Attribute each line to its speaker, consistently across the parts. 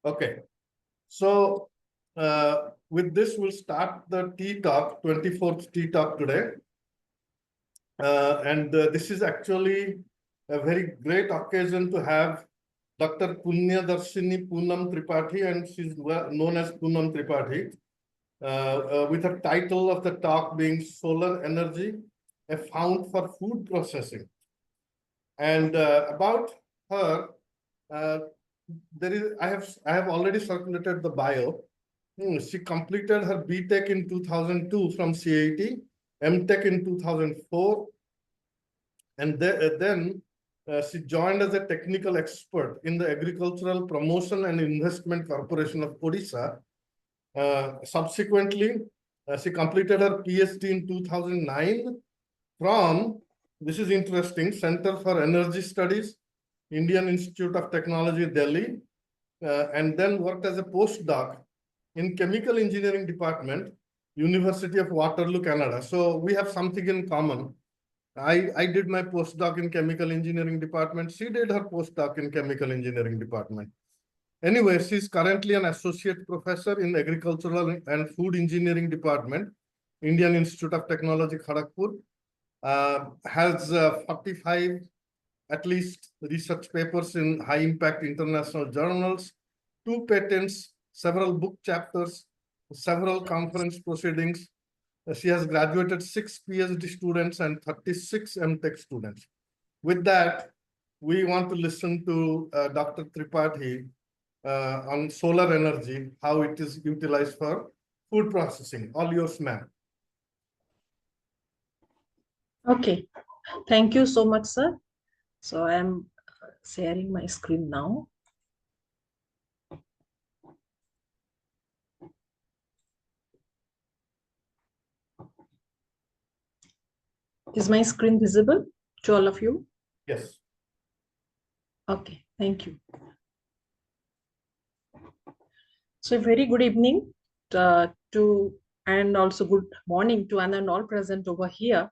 Speaker 1: Okay. So with this, we'll start the tea talk, 24th tea talk today. This is actually a very great occasion to have Dr. Punyadarshini Punam Tripathy, and she's known as Punam Tripathy, with the title of the talk being Solar Energy, a Fount for Food Processing. And about her, I have already circulated the bio. She completed her BTech in 2002 from CAET, MTech in 2004, and then she joined as a technical expert in the Agricultural Promotion and Investment Corporation of Odisha. Subsequently, she completed her PhD in 2009 from, this is interesting, Center for Energy Studies, Indian Institute of Technology, Delhi, and then worked as a postdoc in Chemical Engineering Department, University of Waterloo, Canada. So we have something in common. I did my postdoc in Chemical Engineering Department. She did her postdoc in Chemical Engineering Department. Anyway, she's currently an associate professor in Agricultural and Food Engineering Department, Indian Institute of Technology, Kharagpur. Has 45 at least research papers in high impact international journals, 2 patents, several book chapters, several conference proceedings. She has graduated 6 PhD students and 36 MTech students. With that, we want to listen to Dr. Tripathy on solar energy, how it is utilized for food processing. All yours, ma'am.
Speaker 2: Okay, thank you so much, sir. So I am sharing my screen now. Is my screen visible to all of you?
Speaker 1: Yes.
Speaker 2: Okay, thank you. So very good evening and also good morning to and all present over here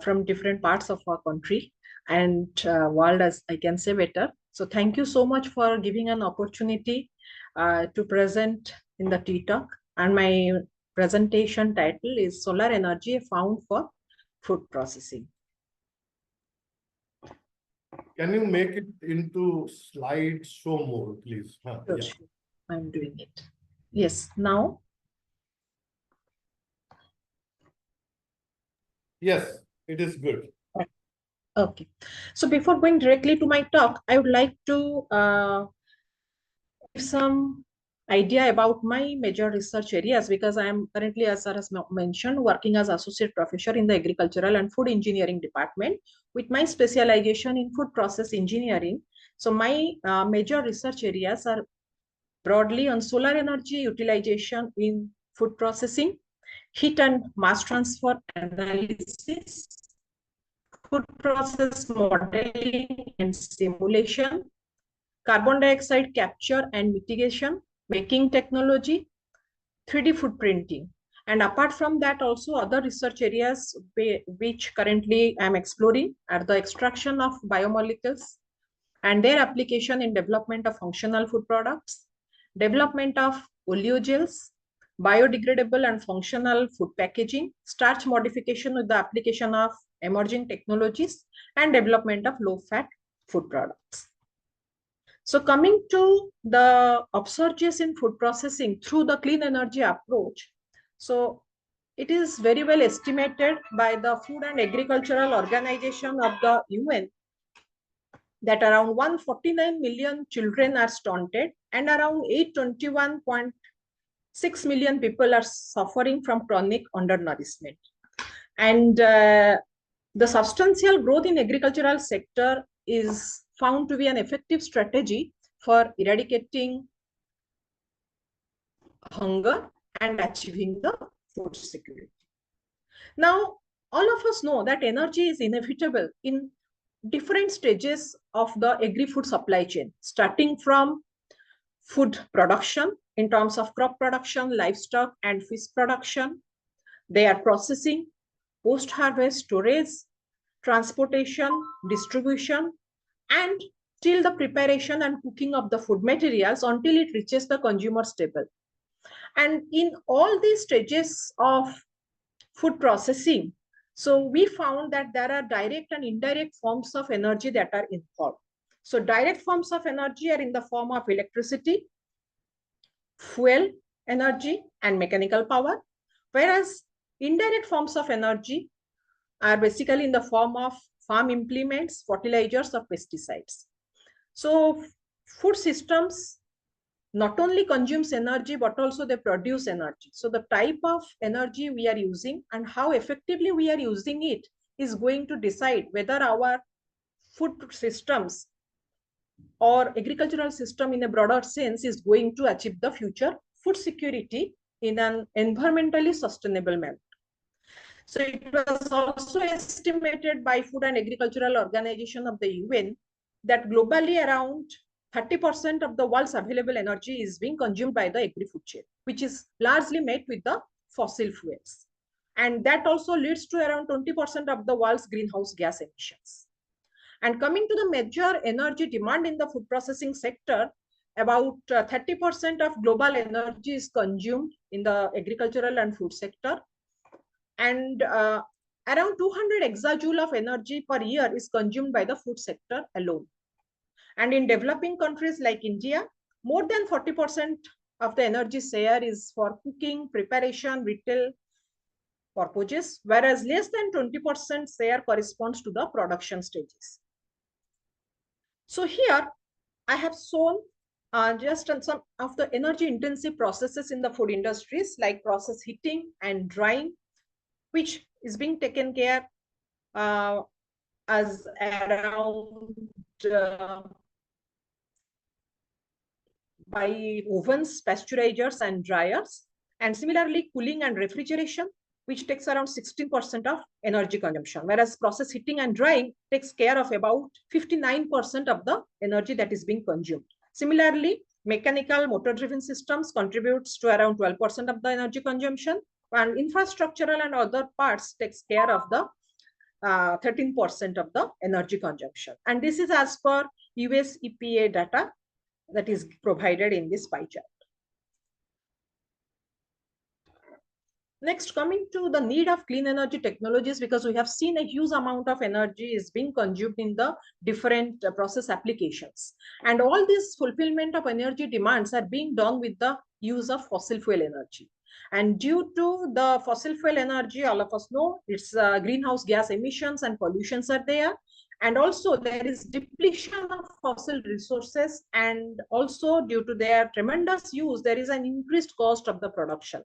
Speaker 2: from different parts of our country and world, as I can say better. So thank you so much for giving an opportunity to present in the tea talk. And my presentation title is Solar Energy Found for Food Processing.
Speaker 1: Can you make it into slide show mode, please?
Speaker 2: Sure, yeah. I'm doing it. Yes, now.
Speaker 1: Yes, it is good.
Speaker 2: Okay. So before going directly to my talk, I would like to give some idea about my major research areas, because I am currently, as Sarah mentioned, working as associate professor in the Agricultural and Food Engineering Department with my specialization in food process engineering. So my major research areas are broadly on solar energy utilization in food processing, heat and mass transfer analysis, food process modeling and simulation, carbon dioxide capture and mitigation, baking technology, 3D food printing. And apart from that, also other research areas which currently I'm exploring are the extraction of biomolecules and their application in development of functional food products, development of oleogels, biodegradable and functional food packaging, starch modification with the application of emerging technologies, and development of low-fat food products. So coming to the upsurges in food processing through the clean energy approach, so it is very well estimated by the Food and Agricultural Organization of the UN that around 149 million children are stunted and around 821.6 million people are suffering from chronic undernourishment. And the substantial growth in agricultural sector is found to be an effective strategy for eradicating hunger and achieving the food security. Now, all of us know that energy is inevitable in different stages of the agri-food supply chain, starting from food production in terms of crop production, livestock and fish production, their processing, post-harvest storage, transportation, distribution, and till the preparation and cooking of the food materials until it reaches the consumer's table. And in all these stages of food processing, so we found that there are direct and indirect forms of energy that are involved. So direct forms of energy are in the form of electricity, fuel, energy, and mechanical power, whereas indirect forms of energy are basically in the form of farm implements, fertilizers, or pesticides. So food systems not only consumes energy, but also they produce energy. So the type of energy we are using and how effectively we are using it is going to decide whether our food systems or agricultural system in a broader sense is going to achieve the future food security in an environmentally sustainable manner. So it was also estimated by Food and Agricultural Organization of the UN that globally around 30% of the world's available energy is being consumed by the agri-food chain, which is largely made with the fossil fuels. And that also leads to around 20% of the world's greenhouse gas emissions. And coming to the major energy demand in the food processing sector, about 30% of global energy is consumed in the agricultural and food sector. And around 200 exajoule of energy per year is consumed by the food sector alone. And in developing countries like India, more than 40% of the energy share is for cooking, preparation, retail purposes, whereas less than 20% share corresponds to the production stages. So here I have shown just some of the energy intensive processes in the food industries like process heating and drying, which is being taken care as around by ovens, pasteurizers, and dryers. And similarly, cooling and refrigeration, which takes around 16% of energy consumption, whereas process heating and drying takes care of about 59% of the energy that is being consumed. Similarly, mechanical motor-driven systems contributes to around 12% of the energy consumption, and infrastructural and other parts takes care of the 13% of the energy consumption. And this is as per US EPA data that is provided in this pie chart. Next, coming to the need of clean energy technologies, because we have seen a huge amount of energy is being consumed in the different process applications. And all this fulfillment of energy demands are being done with the use of fossil fuel energy. And due to the fossil fuel energy, all of us know its greenhouse gas emissions and pollutions are there. And also there is depletion of fossil resources, and also due to their tremendous use, there is an increased cost of the production.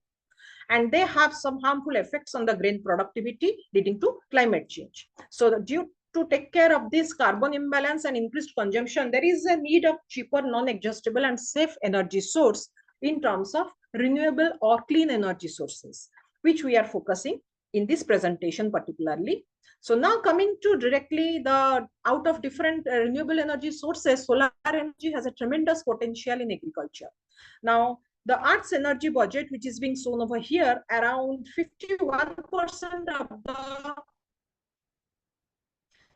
Speaker 2: And they have some harmful effects on the grain productivity, leading to climate change. So due to take care of this carbon imbalance and increased consumption, there is a need of cheaper, non-exhaustible and safe energy source in terms of renewable or clean energy sources, which we are focusing in this presentation particularly. So now coming to directly the out of different renewable energy sources, solar energy has a tremendous potential in agriculture. Now, the Earth's energy budget, which is being shown over here, around 51% of the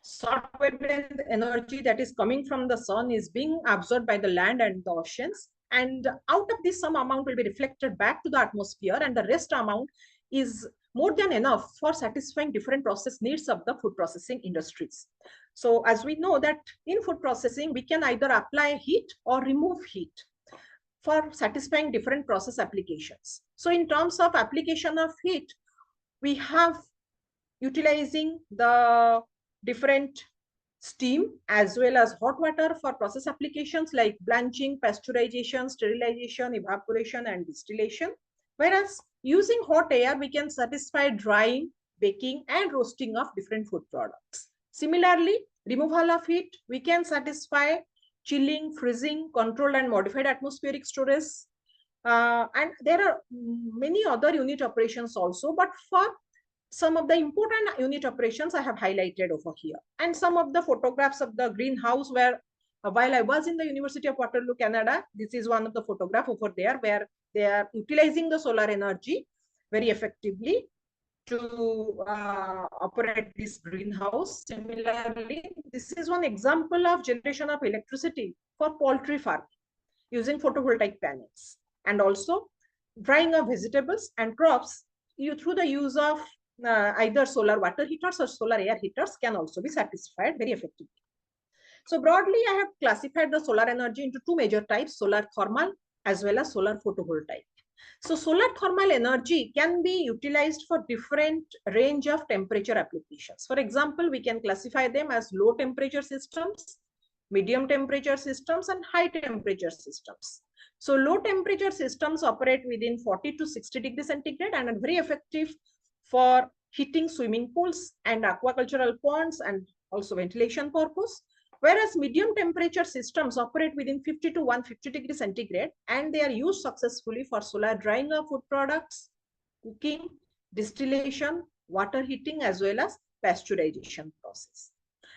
Speaker 2: short wavelength energy that is coming from the sun is being absorbed by the land and the oceans. And out of this, some amount will be reflected back to the atmosphere, and the rest amount is more than enough for satisfying different process needs of the food processing industries. So as we know that in food processing, we can either apply heat or remove heat for satisfying different process applications. So in terms of application of heat, we have utilizing the different steam as well as hot water for process applications like blanching, pasteurization, sterilization, evaporation, and distillation. Whereas using hot air, we can satisfy drying, baking, and roasting of different food products. Similarly, removal of heat, we can satisfy chilling, freezing, controlled and modified atmospheric storage. And there are many other unit operations also, but for some of the important unit operations I have highlighted over here. And some of the photographs of the greenhouse where while I was in the University of Waterloo, Canada, this is one of the photographs over there where they are utilizing the solar energy very effectively. to operate this greenhouse. Similarly, this is one example of generation of electricity for poultry farm using photovoltaic panels, and also drying of vegetables and crops through the use of either solar water heaters or solar air heaters can also be satisfied very effectively. So broadly, I have classified the solar energy into two major types, solar thermal as well as solar photovoltaic. So solar thermal energy can be utilized for different range of temperature applications. For example, we can classify them as low temperature systems, medium temperature systems, and high temperature systems. So low temperature systems operate within 40 to 60 degrees centigrade and are very effective for heating swimming pools and aquacultural ponds and also ventilation purpose. Whereas medium temperature systems operate within 50 to 150 degrees centigrade and they are used successfully for solar drying of food products, cooking, distillation, water heating, as well as pasteurization process.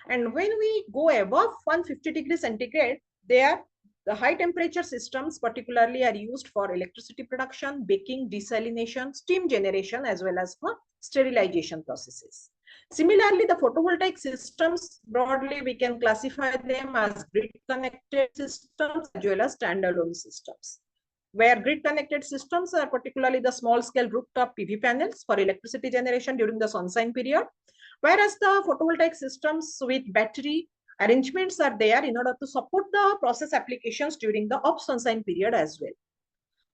Speaker 2: And when we go above 150 degrees centigrade, the high temperature systems particularly are used for electricity production, baking, desalination, steam generation, as well as for sterilization processes. Similarly, the photovoltaic systems, broadly, we can classify them as grid-connected systems as well as standalone systems. Where grid-connected systems are particularly the small-scale rooftop PV panels for electricity generation during the sunshine period, whereas the photovoltaic systems with battery arrangements are there in order to support the process applications during the off-sunshine period as well.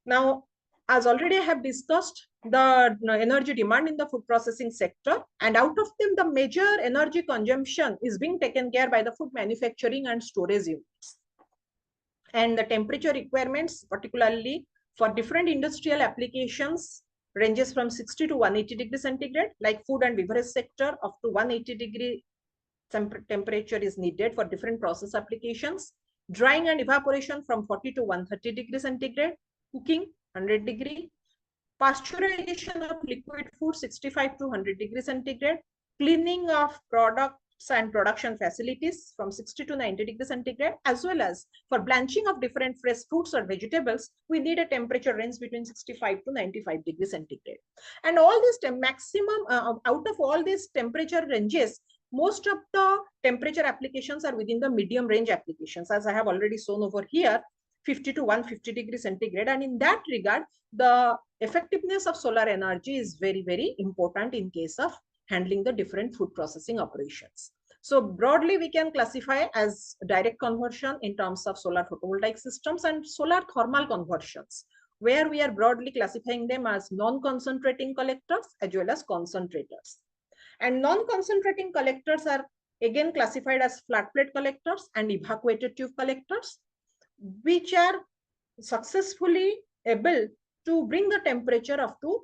Speaker 2: Now, as already I have discussed, the energy demand in the food processing sector, and out of them, the major energy consumption is being taken care by the food manufacturing and storage units. And the temperature requirements, particularly for different industrial applications, ranges from 60 to 180 degrees centigrade, like food and beverage sector, up to 180 degree temperature is needed for different process applications. Drying and evaporation from 40 to 130 degrees centigrade, cooking 100 degree, pasteurization of liquid food 65 to 100 degrees centigrade, cleaning of products and production facilities from 60 to 90 degrees centigrade, as well as for blanching of different fresh fruits or vegetables, we need a temperature range between 65 to 95 degrees centigrade. And all this maximum, out of all these temperature ranges, most of the temperature applications are within the medium range applications, as I have already shown over here, 50 to 150 degrees centigrade. And in that regard, the effectiveness of solar energy is very, very important in case of handling the different food processing operations. So broadly, we can classify as direct conversion in terms of solar photovoltaic systems and solar thermal conversions, where we are broadly classifying them as non-concentrating collectors as well as concentrators. And non-concentrating collectors are again classified as flat plate collectors and evacuated tube collectors, which are successfully able to bring the temperature up to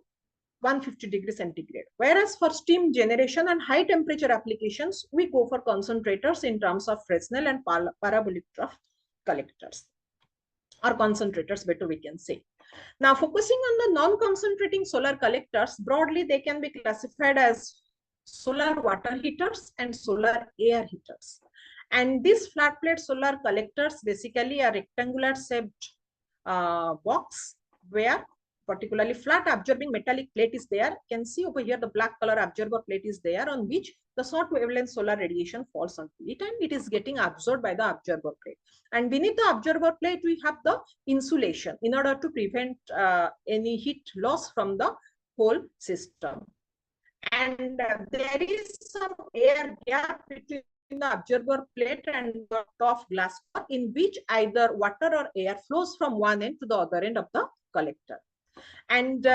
Speaker 2: 150 degrees centigrade. Whereas for steam generation and high temperature applications, we go for concentrators in terms of Fresnel and parabolic trough collectors, or concentrators, better we can say. Now, focusing on the non-concentrating solar collectors, broadly they can be classified as solar water heaters and solar air heaters. And these flat plate solar collectors basically are rectangular shaped box where particularly flat absorbing metallic plate is there. You can see over here the black color absorber plate is there on which the short wavelength solar radiation falls onto it and it is getting absorbed by the absorber plate. And beneath the absorber plate, we have the insulation in order to prevent any heat loss from the whole system. And there is some air gap between the absorber plate and the top glass in which either water or air flows from one end to the other end of the collector. And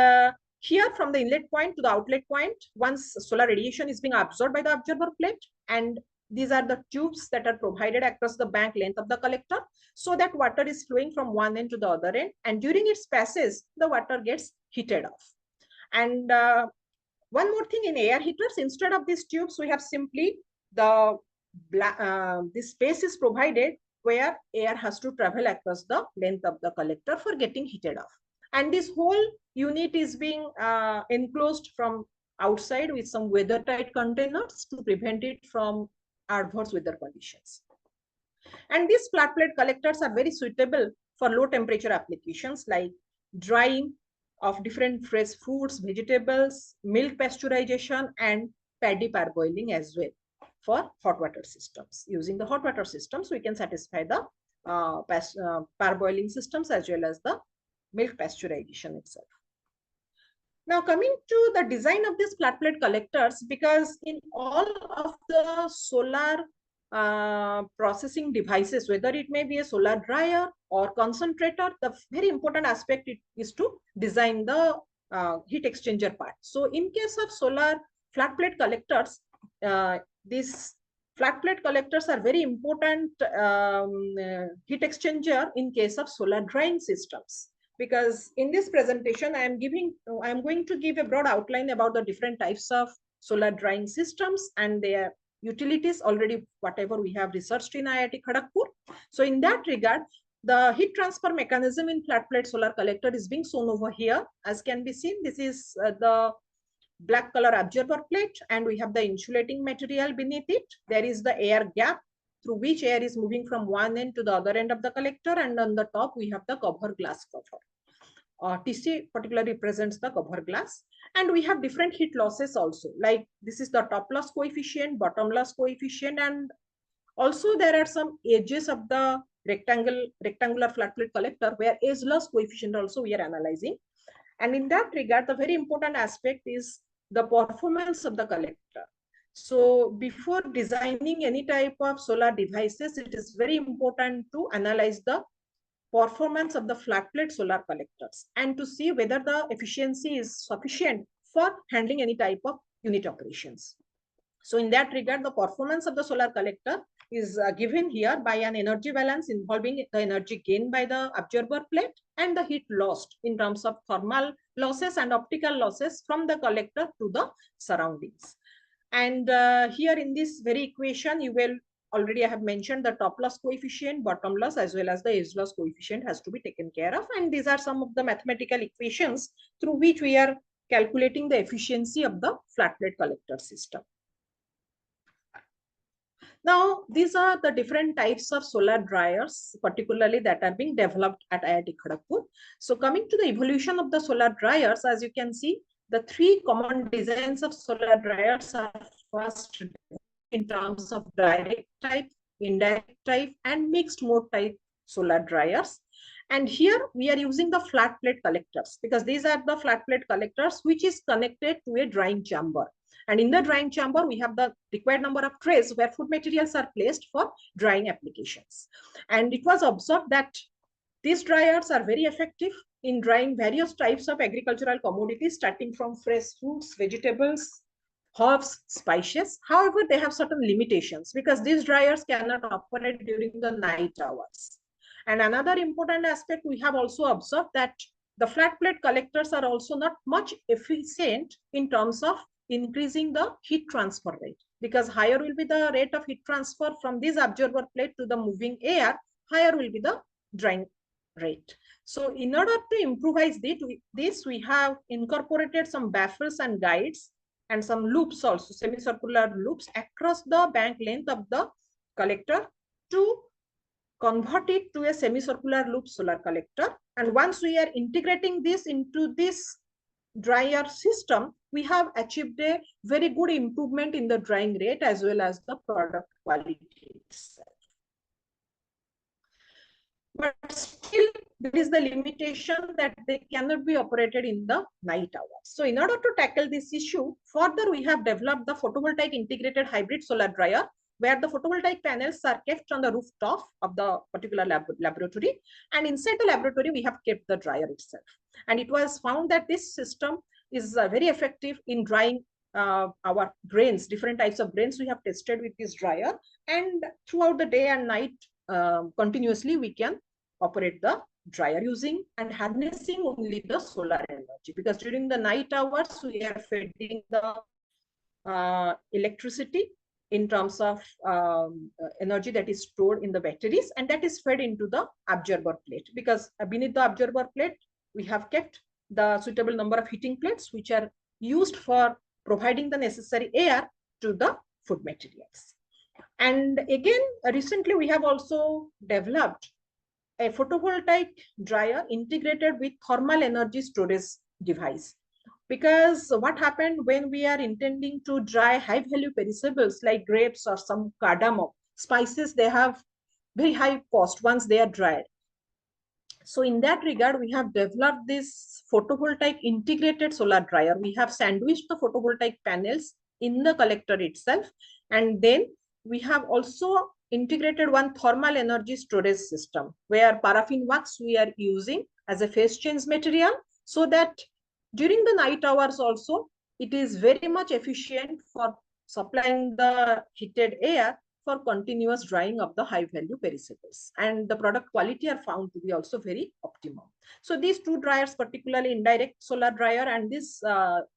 Speaker 2: here from the inlet point to the outlet point, once solar radiation is being absorbed by the absorber plate, and these are the tubes that are provided across the bank length of the collector so that water is flowing from one end to the other end. And during its passage, the water gets heated off. And one more thing in air heaters, instead of these tubes, we have simply this space is provided where air has to travel across the length of the collector for getting heated off. And this whole unit is being enclosed from outside with some weather-tight containers to prevent it from adverse weather conditions. And these flat plate collectors are very suitable for low temperature applications like drying of different fresh foods, vegetables, milk pasteurization, and paddy parboiling as well for hot water systems. Using the hot water systems, we can satisfy the parboiling systems as well as the milk pasteurization itself. Now coming to the design of these flat plate collectors, because in all of the solar processing devices, whether it may be a solar dryer or concentrator, the very important aspect is to design the heat exchanger part. So in case of solar flat plate collectors, these flat plate collectors are very important heat exchanger in case of solar drying systems. Because in this presentation, I am going to give a broad outline about the different types of solar drying systems and their utilities, already whatever we have researched in IIT Kharagpur. So in that regard, the heat transfer mechanism in flat plate solar collector is being shown over here. As can be seen, this is the black color absorber plate, and we have the insulating material beneath it. There is the air gap through which air is moving from one end to the other end of the collector, and on the top we have the cover glass cover. TC particularly represents the cover glass, and we have different heat losses also, like this is the top loss coefficient, bottom loss coefficient, and also there are some edges of the rectangular flat plate collector where edge loss coefficient also we are analyzing. And in that regard, the very important aspect is the performance of the collector. So before designing any type of solar devices, it is very important to analyze the performance of the flat plate solar collectors and to see whether the efficiency is sufficient for handling any type of unit operations. So in that regard, the performance of the solar collector is given here by an energy balance involving the energy gained by the absorber plate and the heat lost in terms of thermal losses and optical losses from the collector to the surroundings. And here in this very equation, you will already I have mentioned the top loss coefficient, bottom loss, as well as the edge loss coefficient has to be taken care of. And these are some of the mathematical equations through which we are calculating the efficiency of the flat plate collector system. Now, these are the different types of solar dryers, particularly that are being developed at IIT Kharagpur. So coming to the evolution of the solar dryers, as you can see, the three common designs of solar dryers are first in terms of direct type, indirect type, and mixed mode type solar dryers. And here we are using the flat plate collectors because these are the flat plate collectors which is connected to a drying chamber. And in the drying chamber, we have the required number of trays where food materials are placed for drying applications. And it was observed that these dryers are very effective in drying various types of agricultural commodities, starting from fresh fruits, vegetables, herbs, spices. However, they have certain limitations because these dryers cannot operate during the night hours. And another important aspect we have also observed that the flat plate collectors are also not much efficient in terms of increasing the heat transfer rate, because higher will be the rate of heat transfer from this absorber plate to the moving air, higher will be the drying rate. So in order to improvise this, we have incorporated some baffles and guides and some loops also, semicircular loops across the bank length of the collector to convert it to a semicircular loop solar collector. And once we are integrating this into this dryer system, we have achieved a very good improvement in the drying rate as well as the product quality itself. But still, there is the limitation that they cannot be operated in the night hours. So in order to tackle this issue, further we have developed the photovoltaic integrated hybrid solar dryer, where the photovoltaic panels are kept on the rooftop of the particular laboratory. And inside the laboratory, we have kept the dryer itself. And it was found that this system is very effective in drying our grains, different types of grains we have tested with this dryer. And throughout the day and night, continuously, we can operate the dryer using and harnessing only the solar energy. Because during the night hours, we are feeding the electricity in terms of energy that is stored in the batteries, and that is fed into the absorber plate. Because beneath the absorber plate, we have kept the suitable number of heating plates, which are used for providing the necessary air to the food materials. And again, recently we have also developed a photovoltaic dryer integrated with thermal energy storage device. Because what happened when we are intending to dry high value perishables like grapes or some cardamom, spices, they have very high cost once they are dried. So in that regard, we have developed this photovoltaic integrated solar dryer. We have sandwiched the photovoltaic panels in the collector itself. And then we have also integrated one thermal energy storage system where paraffin wax we are using as a phase change material, so that during the night hours also, it is very much efficient for supplying the heated air for continuous drying of the high value perishables, and the product quality are found to be also very optimum. So these two dryers, particularly indirect solar dryer and this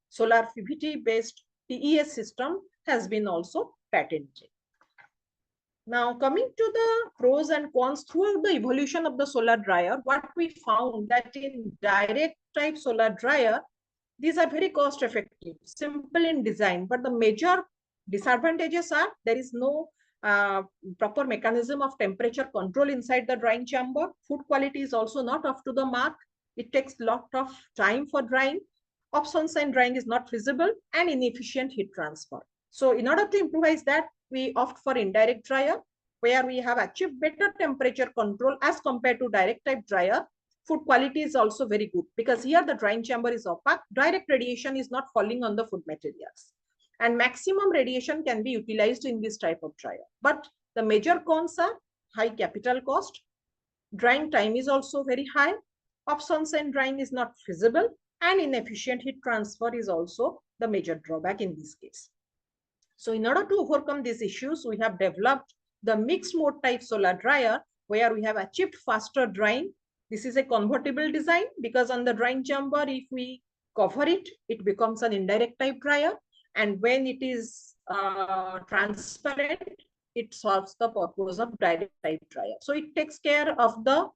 Speaker 2: solar PVT based TES system, has been also patented. Now coming to the pros and cons throughout the evolution of the solar dryer, what we found that in direct type solar dryer, these are very cost effective, simple in design, but the major disadvantages are there is no proper mechanism of temperature control inside the drying chamber. Food quality is also not up to the mark. It takes a lot of time for drying. Off-sunshine drying is not feasible, and inefficient heat transfer. So in order to improvise that, we opt for indirect dryer, where we have achieved better temperature control as compared to direct type dryer. Food quality is also very good because here the drying chamber is opaque. Direct radiation is not falling on the food materials, and maximum radiation can be utilized in this type of dryer. But the major cons are high capital cost, drying time is also very high, off-sunshine drying is not feasible, and inefficient heat transfer is also the major drawback in this case. So in order to overcome these issues, we have developed the mixed mode type solar dryer, where we have achieved faster drying. This is a convertible design because on the drying chamber, if we cover it, it becomes an indirect type dryer. And when it is transparent, it serves the purpose of direct type dryer. So it takes care of the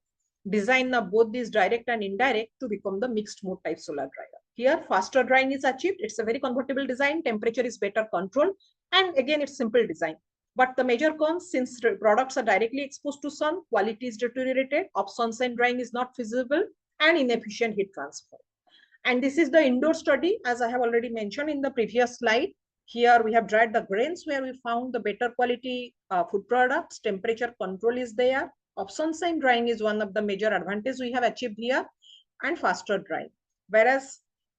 Speaker 2: design of both these direct and indirect to become the mixed mode type solar dryer. Here, faster drying is achieved. It's a very convertible design. Temperature is better controlled. And again, it's simple design. But the major cons, since products are directly exposed to sun, quality is deteriorated, off-sunshine drying is not feasible, and inefficient heat transfer. And this is the indoor study, as I have already mentioned in the previous slide. Here we have dried the grains where we found the better quality food products. Temperature control is there. Off-sunshine drying is one of the major advantages we have achieved here, and faster drying. Whereas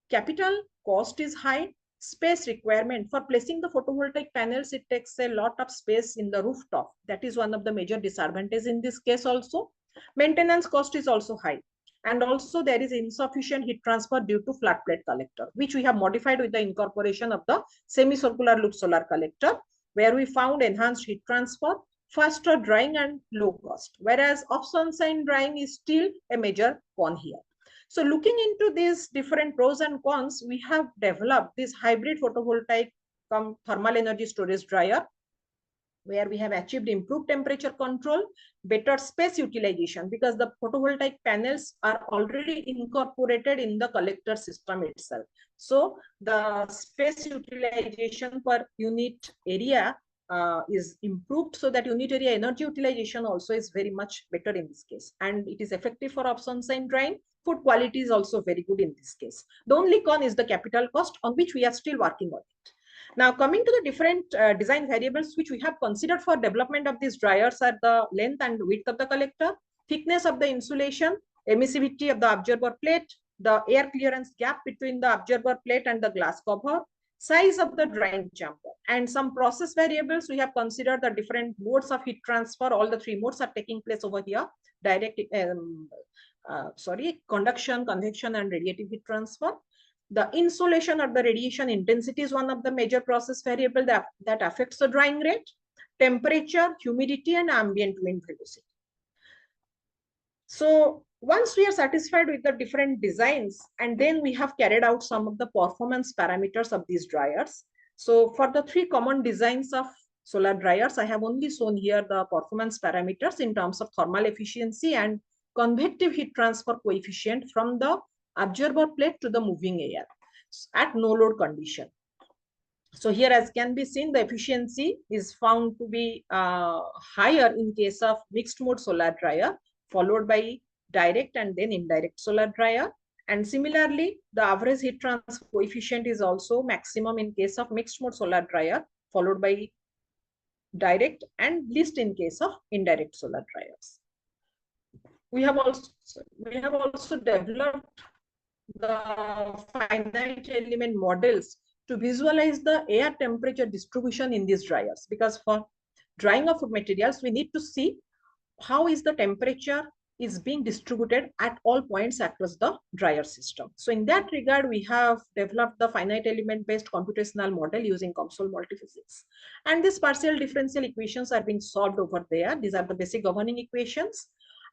Speaker 2: capital cost is high, space requirement for placing the photovoltaic panels, it takes a lot of space in the rooftop. That is one of the major disadvantages in this case also. Maintenance cost is also high. And also there is insufficient heat transfer due to flat plate collector, which we have modified with the incorporation of the semicircular loop solar collector, where we found enhanced heat transfer, faster drying, and low cost. Whereas off-sunshine drying is still a major con here. So looking into these different pros and cons, we have developed this hybrid photovoltaic thermal energy storage dryer, where we have achieved improved temperature control, better space utilization, because the photovoltaic panels are already incorporated in the collector system itself. So the space utilization per unit area is improved, so that unit area energy utilization also is very much better in this case. And it is effective for off-sunshine drying. Food quality is also very good in this case. The only con is the capital cost, on which we are still working on it. Now, coming to the different design variables which we have considered for development of these dryers are the length and width of the collector, thickness of the insulation, emissivity of the observer plate, the air clearance gap between the observer plate and the glass cover, size of the drying chamber, and some process variables. We have considered the different modes of heat transfer. All the three modes are taking place over here: direct, conduction, convection, and radiative heat transfer. The insolation or the radiation intensity is one of the major process variables that affects the drying rate, temperature, humidity, and ambient wind velocity. So once we are satisfied with the different designs, and then we have carried out some of the performance parameters of these dryers. So for the three common designs of solar dryers, I have only shown here the performance parameters in terms of thermal efficiency and convective heat transfer coefficient from the observer plate to the moving air at no load condition. So here, as can be seen, the efficiency is found to be higher in case of mixed mode solar dryer, followed by direct and then indirect solar dryer. And similarly, the average heat transfer coefficient is also maximum in case of mixed mode solar dryer, followed by direct, and least in case of indirect solar dryers. We have also developed the finite element models to visualize the air temperature distribution in these dryers, because for drying of food materials, we need to see how is the temperature is being distributed at all points across the dryer system. So in that regard, we have developed the finite element based computational model using COMSOL multiphysics. And these partial differential equations are being solved over there. These are the basic governing equations.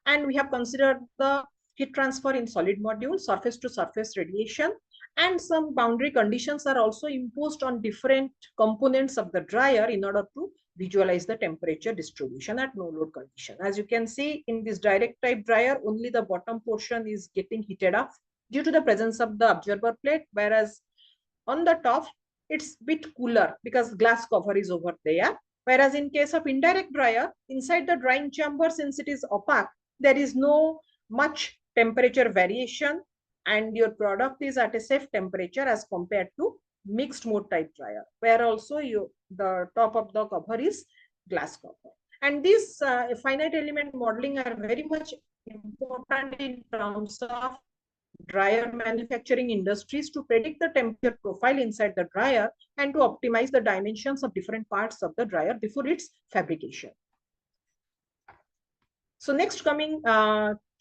Speaker 2: And we have considered the heat transfer in solid module, surface to surface radiation, and some boundary conditions are also imposed on different components of the dryer in order to visualize the temperature distribution at no load condition. As you can see in this direct type dryer, only the bottom portion is getting heated up due to the presence of the observer plate, whereas on the top, it's a bit cooler because glass cover is over there. Whereas in case of indirect dryer, inside the drying chamber, since it is opaque, there is no much temperature variation, and your product is at a safe temperature as compared to mixed mode type dryer, where also the top of the cover is glass cover. And these finite element modeling are very much important in terms of dryer manufacturing industries to predict the temperature profile inside the dryer and to optimize the dimensions of different parts of the dryer before its fabrication. So next, coming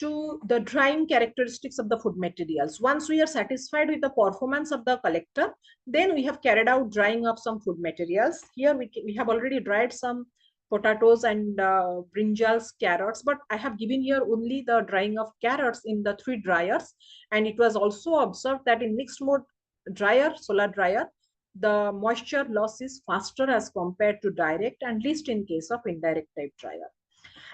Speaker 2: to the drying characteristics of the food materials. Once we are satisfied with the performance of the collector, then we have carried out drying of some food materials. Here we have already dried some potatoes and brinjals, carrots, but I have given here only the drying of carrots in the 3 dryers. And it was also observed that in mixed mode dryer, solar dryer, the moisture loss is faster as compared to direct, and least in case of indirect type dryer.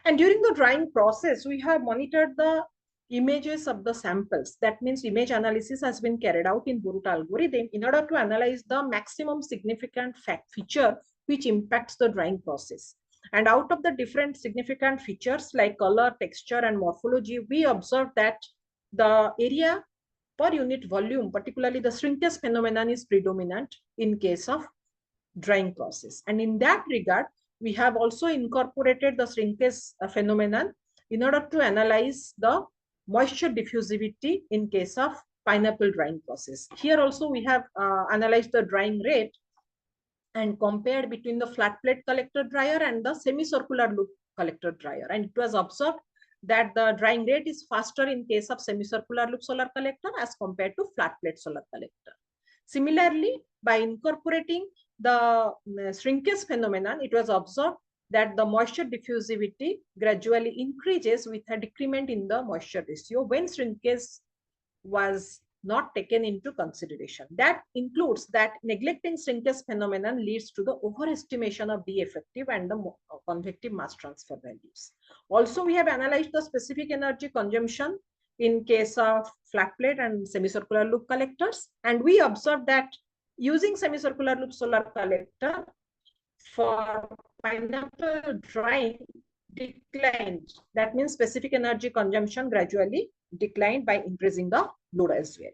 Speaker 2: And during the drying process, we have monitored the images of the samples. That means image analysis has been carried out in Boruta algorithm in order to analyze the maximum significant feature which impacts the drying process. And out of the different significant features like color, texture, and morphology, we observed that the area per unit volume, particularly the shrinkage phenomenon, is predominant in case of drying process. And in that regard, we have also incorporated the shrinkage phenomenon in order to analyze the moisture diffusivity in case of pineapple drying process. Here also we have analyzed the drying rate and compared between the flat plate collector dryer and the semicircular loop collector dryer. And it was observed that the drying rate is faster in case of semicircular loop solar collector as compared to flat plate solar collector. Similarly, by incorporating the shrinkage phenomenon, it was observed that the moisture diffusivity gradually increases with a decrement in the moisture ratio when shrinkage was not taken into consideration. That includes that neglecting shrinkage phenomenon leads to the overestimation of the effective and the convective mass transfer values. Also, we have analyzed the specific energy consumption in case of flat plate and semicircular loop collectors. And we observed that using semicircular loop solar collector for pineapple drying declined. That means specific energy consumption gradually declined by increasing the load as well.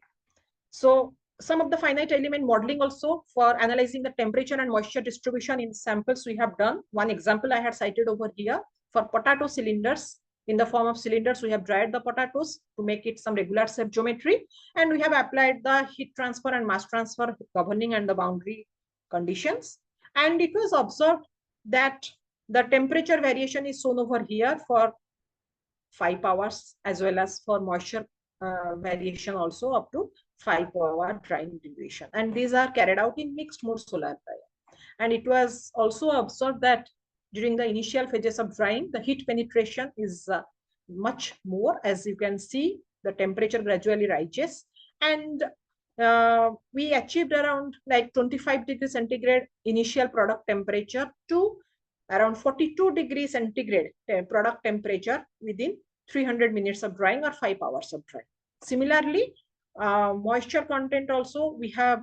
Speaker 2: So some of the finite element modeling also for analyzing the temperature and moisture distribution in samples we have done. One example I had cited over here for potato cylinders. In the form of cylinders, we have dried the potatoes to make it some regular shape geometry. And we have applied the heat transfer and mass transfer governing and the boundary conditions. And it was observed that the temperature variation is shown over here for 5 hours as well as for moisture variation also up to 5-hour drying duration. And these are carried out in mixed mode solar dryer. And it was also observed that during the initial phases of drying, the heat penetration is much more. As you can see, the temperature gradually rises. And we achieved around like 25 degrees centigrade initial product temperature to around 42 degrees centigrade product temperature within 300 minutes of drying or 5 hours of drying. Similarly, moisture content also we have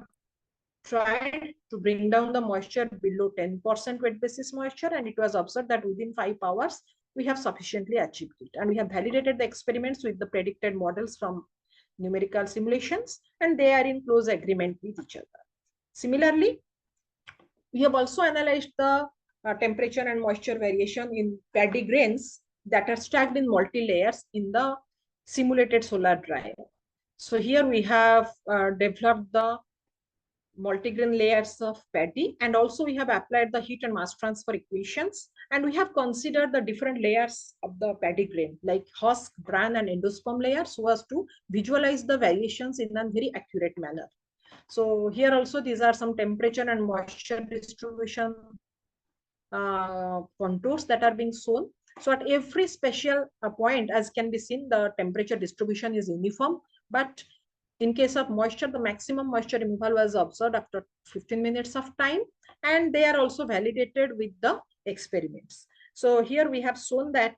Speaker 2: tried to bring down the moisture below 10% wet basis moisture, and it was observed that within 5 hours we have sufficiently achieved it. And we have validated the experiments with the predicted models from numerical simulations, and they are in close agreement with each other. Similarly, we have also analyzed the temperature and moisture variation in paddy grains that are stacked in multi-layers in the simulated solar dryer. So here we have developed the multi-grain layers of paddy, and also we have applied the heat and mass transfer equations, and we have considered the different layers of the paddy grain like husk, bran, and endosperm layers so as to visualize the variations in a very accurate manner. So here also these are some temperature and moisture distribution contours that are being shown. So at every special point, as can be seen, the temperature distribution is uniform, but in case of moisture, the maximum moisture removal was observed after 15 minutes of time, and they are also validated with the experiments. So here we have shown that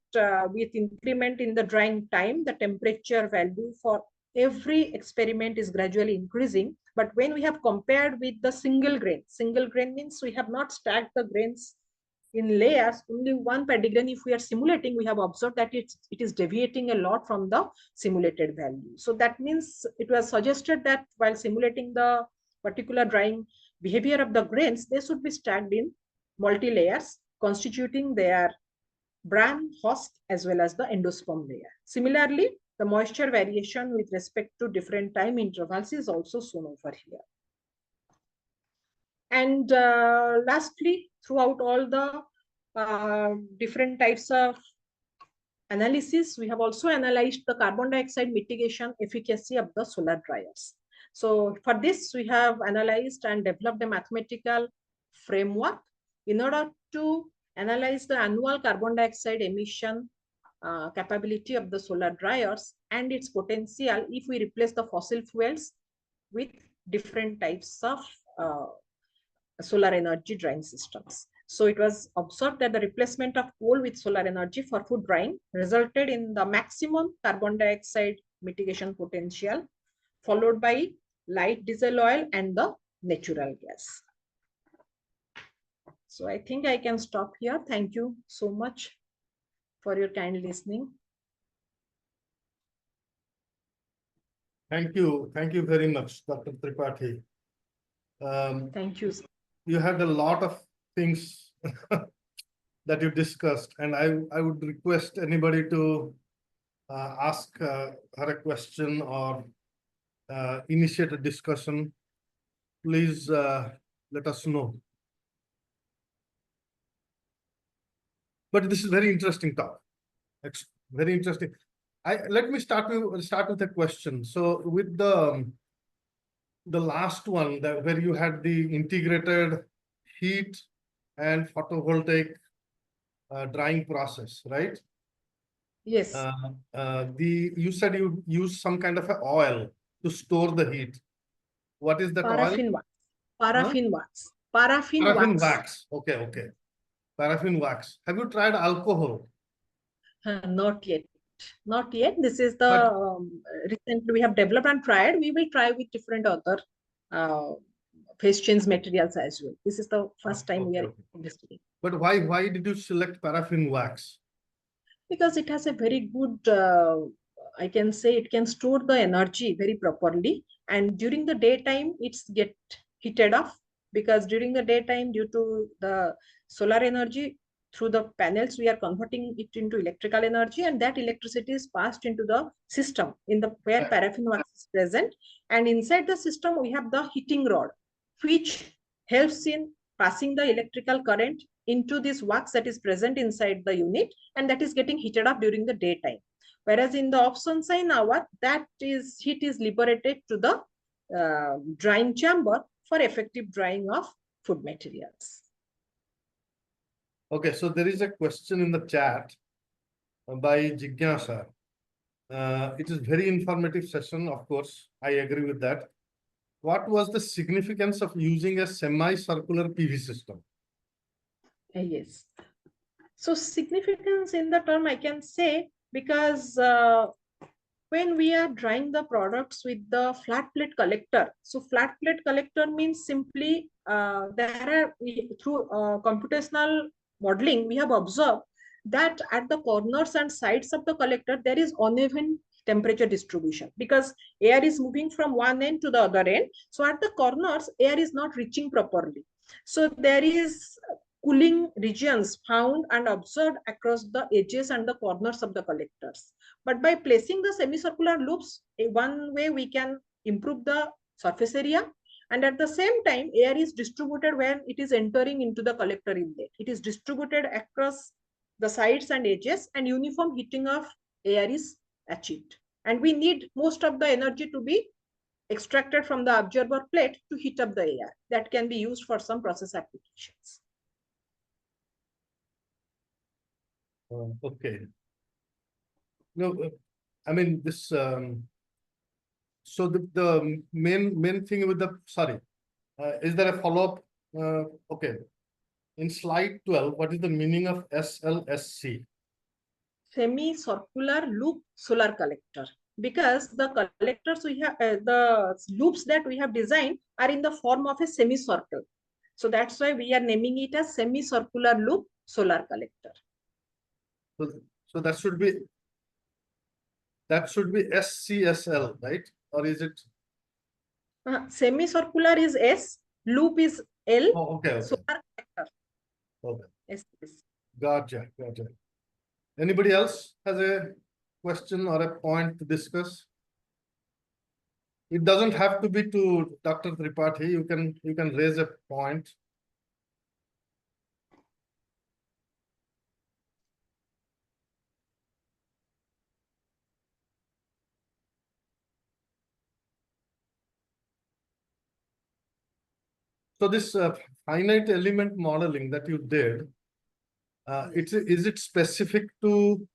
Speaker 2: with increment in the drying time, the temperature value for every experiment is gradually increasing. But when we have compared with the single grain means we have not stacked the grains in layers, only one paddy grain. If we are simulating, we have observed that it is deviating a lot from the simulated value. So that means it was suggested that while simulating the particular drying behavior of the grains, they should be stacked in multi-layers constituting their bran, husk, as well as the endosperm layer. Similarly, the moisture variation with respect to different time intervals is also shown over here. And lastly, throughout all the different types of analysis, we have also analyzed the carbon dioxide mitigation efficacy of the solar dryers. So for this, we have analyzed and developed a mathematical framework in order to analyze the annual carbon dioxide emission capability of the solar dryers and its potential if we replace the fossil fuels with different types of solar energy drying systems. So it was observed that the replacement of coal with solar energy for food drying resulted in the maximum carbon dioxide mitigation potential, followed by light diesel oil and the natural gas. So I think I can stop here. Thank you so much for your kind listening.
Speaker 1: Thank you. Thank you very much, Dr. Tripathi.
Speaker 2: Thank you.
Speaker 1: You had a lot of things that you discussed, and I would request anybody to ask her a question or initiate a discussion. Please let us know. But this is very interesting talk. It's very interesting. Let me start with a question. So with the last one, where you had the integrated heat and photovoltaic drying process, right?
Speaker 2: Yes.
Speaker 1: You said you use some kind of a oil to store the heat. What is that
Speaker 2: paraffin
Speaker 1: oil?
Speaker 2: Wax. Paraffin
Speaker 1: Huh?
Speaker 2: wax. Paraffin
Speaker 1: wax. Okay. Paraffin wax. Have you tried alcohol?
Speaker 2: Not yet. Not yet. This is the recently we have developed and tried. We will try with different other phase change materials as well. This is the first time we are investigating.
Speaker 1: But why did you select paraffin wax?
Speaker 2: Because it has a very good, I can say it can store the energy very properly, and during the daytime it's get heated off, because during the daytime, due to the solar energy through the panels, we are converting it into electrical energy, and that electricity is passed into the system in the where paraffin wax is present, and inside the system we have the heating rod, which helps in passing the electrical current into this wax that is present inside the unit, and that is getting heated up during the daytime. Whereas in the off sunshine hour, heat is liberated to the drying chamber for effective drying of food materials.
Speaker 1: Okay, so there is a question in the chat by Jigyasa. It is very informative session, of course. I agree with that. What was the significance of using a semi-circular PV system?
Speaker 2: Yes. So significance in the term I can say, because when we are drying the products with the flat plate collector, so flat plate collector means simply through computational modeling, we have observed that at the corners and sides of the collector, there is uneven temperature distribution, because air is moving from one end to the other end. So at the corners, air is not reaching properly. So there is cooling regions found and observed across the edges and the corners of the collectors. But by placing the semicircular loops, one way we can improve the surface area, and at the same time, air is distributed when it is entering into the collector inlet. It is distributed across the sides and edges, and uniform heating of air is achieved. And we need most of the energy to be extracted from the observer plate to heat up the air. That can be used for some process applications.
Speaker 1: Okay. No, I mean this. So the main thing with the is there a follow-up? Okay. In slide 12, what is the meaning of SLSC?
Speaker 2: Semi-circular loop solar collector, because the collectors we have, the loops that we have designed are in the form of a semicircle. So that's why we are naming it as semi-circular loop solar collector.
Speaker 1: So that should be SCSL, right? Or is it?
Speaker 2: Semicircular is S, loop is L.
Speaker 1: Oh, okay.
Speaker 2: Solar collector.
Speaker 1: Okay.
Speaker 2: Yes.
Speaker 1: Gotcha. Anybody else has a question or a point to discuss? It doesn't have to be to Dr. Tripathy. You can raise a point. So this finite element modeling that you did, is it specific to?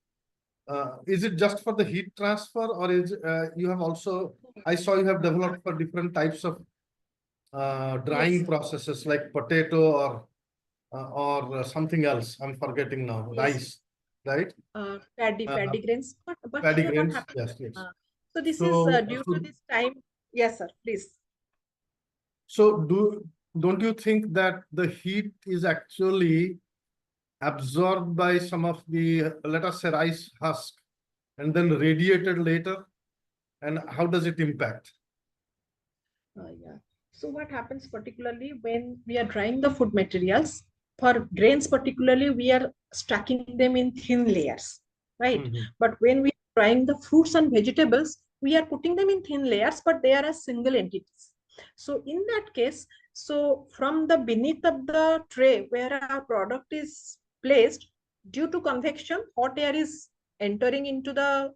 Speaker 1: Is it just for the heat transfer, or is you have also? I saw you have developed for different types of drying processes like potato or something else. I'm forgetting now.
Speaker 2: Yes.
Speaker 1: Rice, right?
Speaker 2: Paddy grains. But
Speaker 1: Paddy
Speaker 2: here
Speaker 1: grains.
Speaker 2: what happens?
Speaker 1: Yes.
Speaker 2: So this is due to this time. Yes, sir. Please.
Speaker 1: So don't you think that the heat is actually absorbed by some of the, let us say, rice husk and then radiated later? And how does it impact?
Speaker 2: Yeah. So what happens particularly when we are drying the food materials, for grains particularly, we are stacking them in thin layers, right? But when we are drying the fruits and vegetables, we are putting them in thin layers, but they are as single entities. So in that case, so from the beneath of the tray where our product is placed, due to convection, hot air is entering into the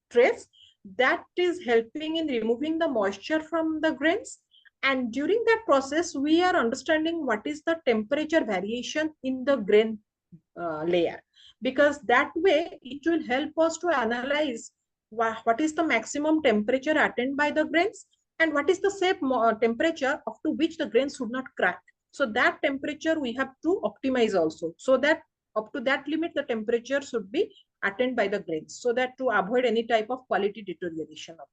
Speaker 2: trays. That is helping in removing the moisture from the grains. And during that process, we are understanding what is the temperature variation in the grain layer, because that way it will help us to analyze what is the maximum temperature attained by the grains and what is the safe temperature up to which the grains should not crack. So that temperature we have to optimize also, so that up to that limit the temperature should be attained by the grains, so that to avoid any type of quality deterioration of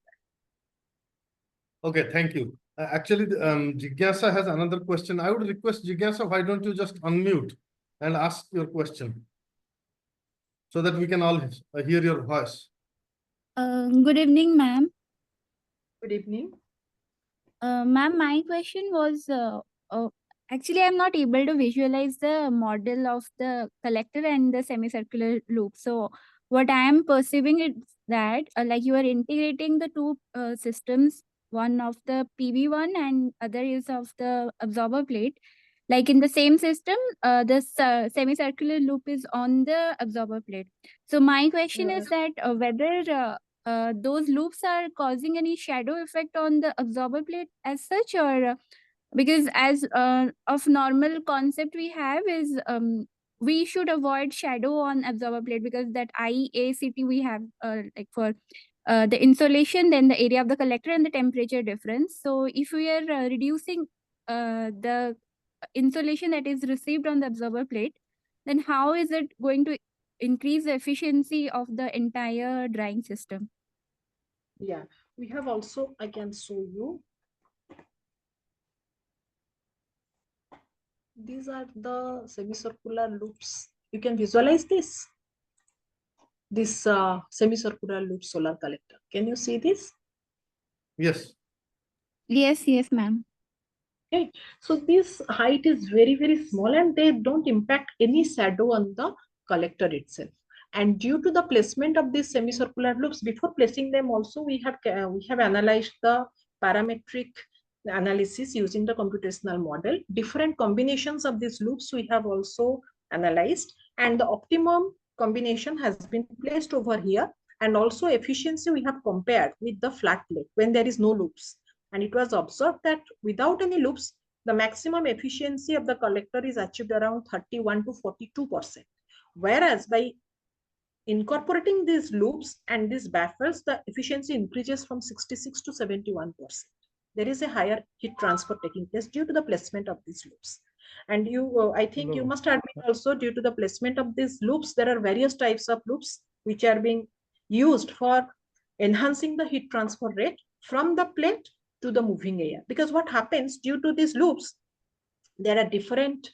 Speaker 2: that.
Speaker 1: Okay, thank you. Actually, Jigyasa has another question. I would request Jigyasa, why don't you just unmute and ask your question so that we can all hear your voice.
Speaker 3: Good evening, ma'am.
Speaker 2: Good evening.
Speaker 3: Ma'am, my question was actually, I'm not able to visualize the model of the collector and the semicircular loop. So, what I am perceiving is that like you are integrating the two systems, one of the PV one and other is of the absorber plate. Like in the same system, this semicircular loop is on the absorber plate. So, my question is that whether those loops are causing any shadow effect on the absorber plate as such, or because as of normal concept we have is we should avoid shadow on absorber plate, because that IACT we have like for the insolation, then the area of the collector and the temperature difference. So if we are reducing the insolation that is received on the absorber plate, then how is it going to increase the efficiency of the entire drying system?
Speaker 2: Yeah, we have also, I can show you. These are the semicircular loops. You can visualize this. this semicircular loop solar collector. Can you see this?
Speaker 1: Yes.
Speaker 3: Yes, yes, ma'am.
Speaker 2: Okay, so this height is very, very small and they don't impact any shadow on the collector itself. And due to the placement of these semicircular loops, before placing them also, we have analyzed the parametric analysis using the computational model. Different combinations of these loops we have also analyzed, and the optimum combination has been placed over here. And also efficiency we have compared with the flat plate when there is no loops. And it was observed that without any loops, the maximum efficiency of the collector is achieved around 31 to 42%. Whereas by incorporating these loops and these baffles, the efficiency increases from 66 to 71%. There is a higher heat transfer taking place due to the placement of these loops. And I think you must admit also, due to the placement of these loops, there are various types of loops which are being used for enhancing the heat transfer rate from the plate to the moving air. Because what happens due to these loops, there are different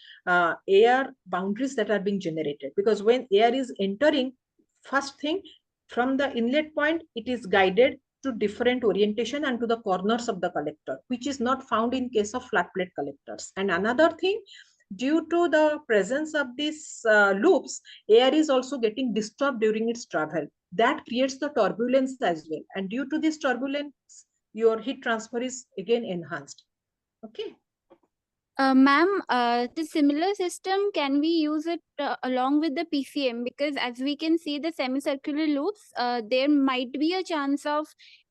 Speaker 2: air boundaries that are being generated. Because when air is entering, first thing, from the inlet point, it is guided to different orientation and to the corners of the collector, which is not found in case of flat plate collectors. And another thing, due to the presence of these loops, air is also getting disturbed during its travel. That creates the turbulence as well. And due to this turbulence, your heat transfer is again enhanced. Okay.
Speaker 3: Ma'am, the similar system, can we use it along with the PCM? Because as we can see the semicircular loops, there might be a chance of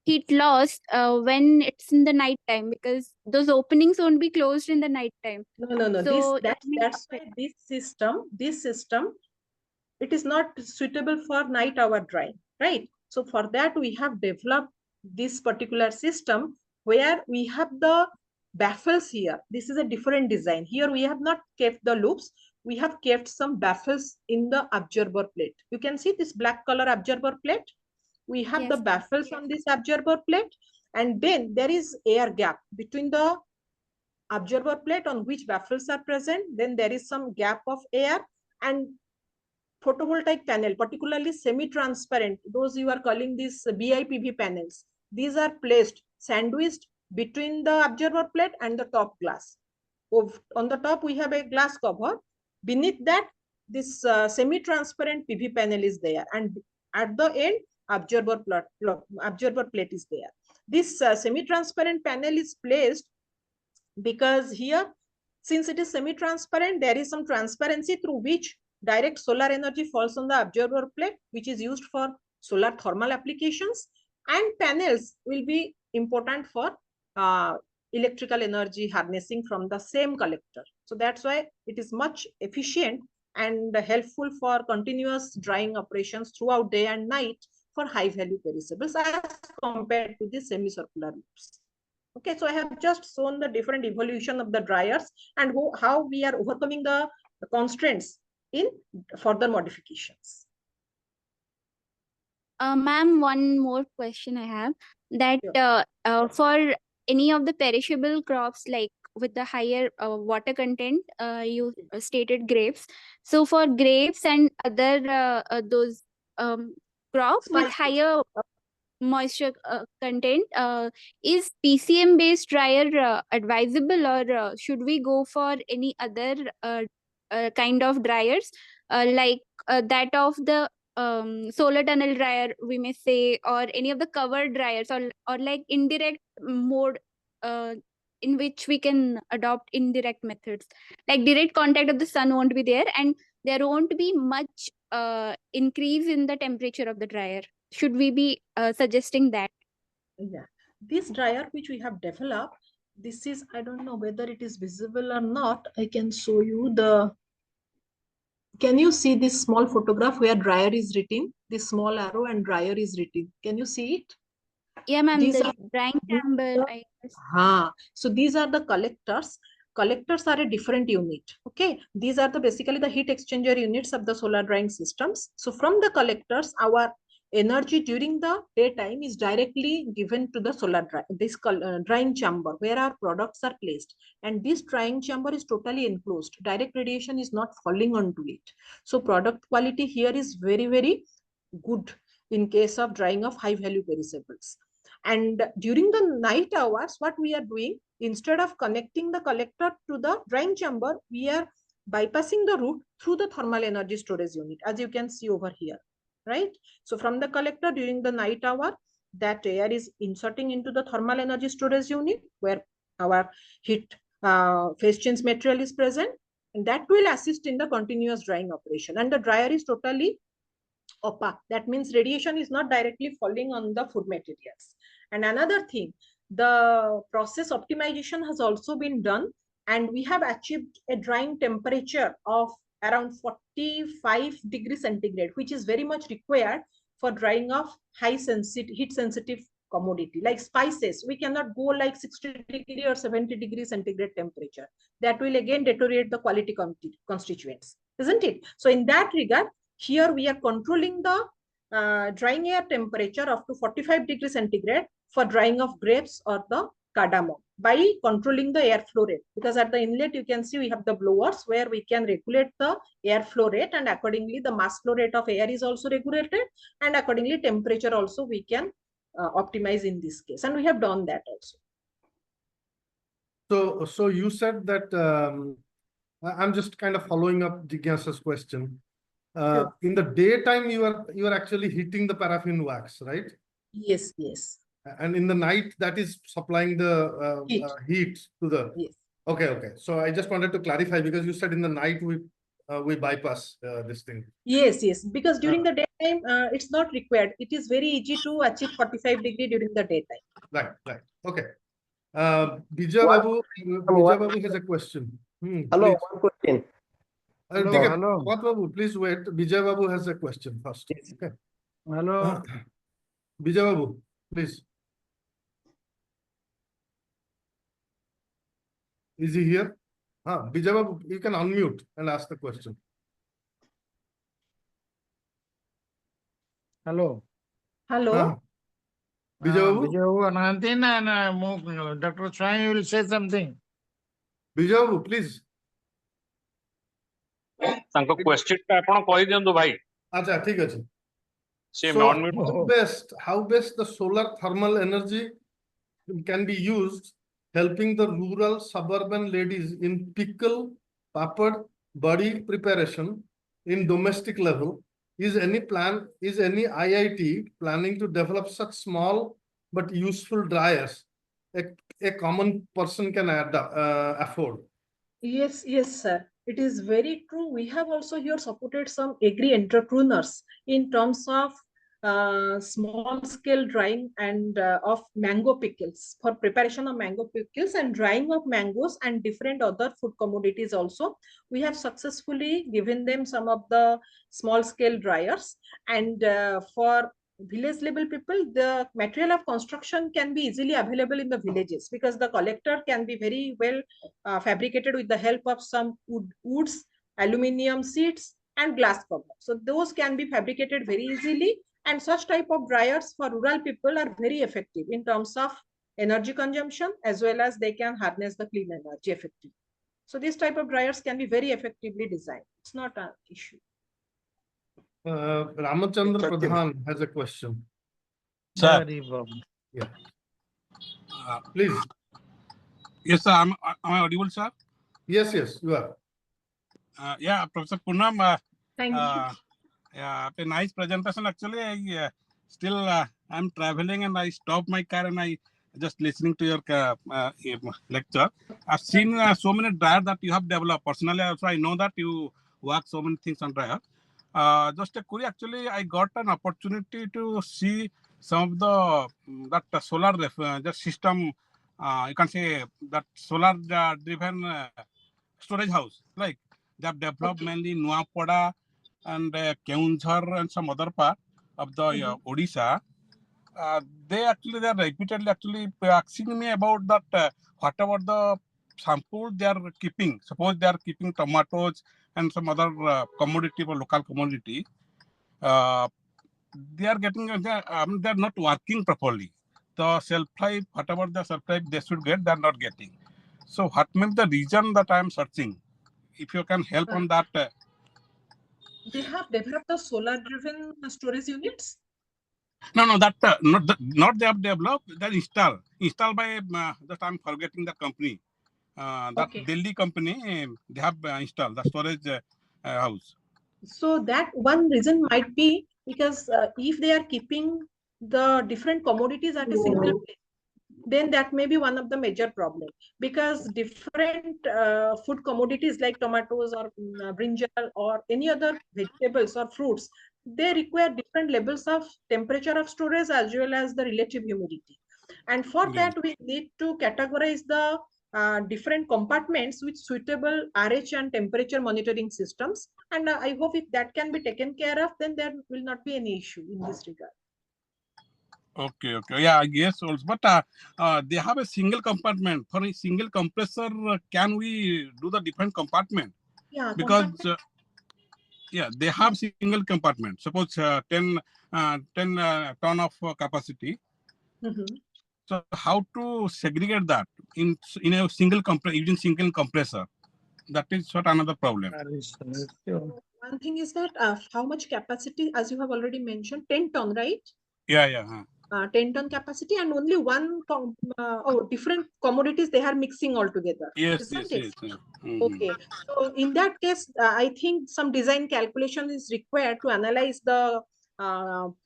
Speaker 3: heat loss when it's in the night time, because those openings won't be closed in the night time.
Speaker 2: No.
Speaker 3: So
Speaker 2: That's why this system, it is not suitable for night hour drying, right? So for that, we have developed this particular system where we have the baffles here. This is a different design. Here we have not kept the loops. We have kept some baffles in the observer plate. You can see this black color observer plate. We have
Speaker 3: yes,
Speaker 2: the baffles on this observer plate, and then there is air gap between the observer plate on which baffles are present. Then there is some gap of air, and photovoltaic panel, particularly semi-transparent, those you are calling these BIPV panels, these are placed sandwiched between the observer plate and the top glass. On the top, we have a glass cover. Beneath that, this semi-transparent PV panel is there. And at the end, observer plate is there. This semi-transparent panel is placed because here, since it is semi-transparent, there is some transparency through which direct solar energy falls on the observer plate, which is used for solar thermal applications. And panels will be important for electrical energy harnessing from the same collector. So that's why it is much efficient and helpful for continuous drying operations throughout day and night for high value perishables as compared to the semicircular loops. Okay, so I have just shown the different evolution of the dryers and how we are overcoming the constraints in further modifications.
Speaker 3: Ma'am, one more question I have, that for any of the perishable crops, like with the higher water content, you stated grapes. So for grapes and other those crops with higher moisture content, is PCM based dryer advisable, or should we go for any other kind of dryers like that of the solar tunnel dryer, we may say, or any of the covered dryers, or like indirect mode in which we can adopt indirect methods, like direct contact of the sun won't be there and there won't be much increase in the temperature of the dryer? Should we be suggesting that?
Speaker 2: Yeah, this dryer which we have developed, this is, I don't know whether it is visible or not. I can show you the, can you see this small photograph where dryer is written? This small arrow and dryer is written. Can you see it?
Speaker 3: Yeah, ma'am,
Speaker 2: These
Speaker 3: the
Speaker 2: are
Speaker 3: drying chamber, I guess.
Speaker 2: So these are the collectors. Collectors are a different unit. Okay, these are the basically the heat exchanger units of the solar drying systems. So from the collectors, our energy during the daytime is directly given to the solar drying chamber where our products are placed. And this drying chamber is totally enclosed. Direct radiation is not falling onto it. So product quality here is very, very good in case of drying of high value perishables. And during the night hours, what we are doing, instead of connecting the collector to the drying chamber, we are bypassing the route through the thermal energy storage unit, as you can see over here, right? So from the collector during the night hour, that air is inserting into the thermal energy storage unit where our heat phase change material is present, and that will assist in the continuous drying operation. And the dryer is totally opaque. That means radiation is not directly falling on the food materials. And another thing, the process optimization has also been done, and we have achieved a drying temperature of around 45 degrees centigrade, which is very much required for drying of heat sensitive commodity like spices. We cannot go like 60 degree or 70 degrees centigrade temperature. That will again deteriorate the quality constituents, isn't it? So in that regard, here we are controlling the drying air temperature up to 45 degrees centigrade for drying of grapes or the cardamom by controlling the airflow rate. Because at the inlet, you can see we have the blowers where we can regulate the airflow rate, and accordingly the mass flow rate of air is also regulated, and accordingly temperature also we can optimize in this case. And we have done that also.
Speaker 1: So you said that I'm just kind of following up Jignasa's question.
Speaker 2: Sure.
Speaker 1: In the daytime, you are actually heating the paraffin wax, right?
Speaker 2: Yes, yes.
Speaker 1: And in the night, that is supplying the heat to the.
Speaker 2: Yes.
Speaker 1: Okay. So I just wanted to clarify because you said in the night we bypass this thing.
Speaker 2: Yes. Because during the daytime, it's not required. It is very easy to achieve 45 degree during the daytime.
Speaker 1: Right. Okay. Bija Babu has a question.
Speaker 4: Hello,
Speaker 1: Please.
Speaker 4: one question.
Speaker 1: Hello. What Babu, please wait. Bija Babu has a question first.
Speaker 4: Yes.
Speaker 1: Okay.
Speaker 4: Hello.
Speaker 1: Bija Babu, please. Is he here? Bija Babu, you can unmute and ask the question.
Speaker 4: Hello.
Speaker 2: Hello.
Speaker 1: Bija Babu?
Speaker 4: Dr. Swami will say something.
Speaker 1: Bija Babu, please.
Speaker 5: ତାଙ୍କ question ଟା ଆପଣ କହି ଦିଅନ୍ତୁ ଭାଇ
Speaker 1: ଆଚ୍ଛା ଠିକ ଅଛି
Speaker 5: ସେ
Speaker 1: So
Speaker 5: non mute
Speaker 1: how best the solar thermal energy can be used helping the rural suburban ladies in pickle, papad, buddy preparation in domestic level? Is any IIT planning to develop such small but useful dryers a common person can afford?
Speaker 2: Yes, sir. It is very true. We have also here supported some agri entrepreneurs in terms of small scale drying and of mango pickles, for preparation of mango pickles and drying of mangoes and different other food commodities also. We have successfully given them some of the small scale dryers, and for village level people, the material of construction can be easily available in the villages because the collector can be very well fabricated with the help of some woods, aluminium sheets and glass cover. So those can be fabricated very easily, and such type of dryers for rural people are very effective in terms of energy consumption as well as they can harness the clean energy effectively. So this type of dryers can be very effectively designed. It's not an issue.
Speaker 1: Ramachandra Pradhan has a question.
Speaker 5: sir
Speaker 1: Yeah. Please.
Speaker 5: yes sir am I audible sir
Speaker 1: Yes, you are.
Speaker 5: yeah Professor Punam
Speaker 2: Thank you.
Speaker 5: yeah a nice presentation actually I still I'm traveling and I stopped my car and I just listening to your lecture. I've seen so many dryers that you have developed personally also. I know that you work so many things on dryer. Just a query, actually, I got an opportunity to see some of the solar the system. You can say that solar driven storage house, like they have developed mainly Nuapada and Keunjhar and some other part of the Odisha. They are repeatedly asking me about that whatever the sample they are keeping. Suppose they are keeping tomatoes and some other commodity or local commodity. They are getting they are not working properly. The shelf life, whatever the shelf life they should get, they are not getting. So what may be the reason that I am searching? If you can help on that.
Speaker 2: They have developed the solar-driven storage units.
Speaker 5: No, that not they have developed. That installed by just I'm forgetting the company. That
Speaker 2: Okay.
Speaker 5: Delhi company, they have installed the storage house.
Speaker 2: So that one reason might be because if they are keeping the different commodities at a single place, then that may be one of the major problems, because different food commodities like tomatoes or brinjal or any other vegetables or fruits, they require different levels of temperature of storage as well as the relative humidity. And for
Speaker 5: Yeah.
Speaker 2: that, we need to categorize the different compartments with suitable RH and temperature monitoring systems. And I hope if that can be taken care of, then there will not be any issue in this regard.
Speaker 5: Okay. Yeah, I guess also. But they have a single compartment. For a single compressor, can we do the different compartment?
Speaker 2: Yeah,
Speaker 5: Because they have single compartment. Suppose 10 ton of capacity. So how to segregate that in a single using single compressor? That is what another problem.
Speaker 2: One thing is that how much capacity, as you have already mentioned, 10 ton, right?
Speaker 5: Yeah.
Speaker 2: 10 ton capacity, and only different commodities they are mixing all together.
Speaker 5: Yes.
Speaker 2: Isn't it?
Speaker 5: Mhm.
Speaker 2: Okay. So in that case, I think some design calculation is required to analyze the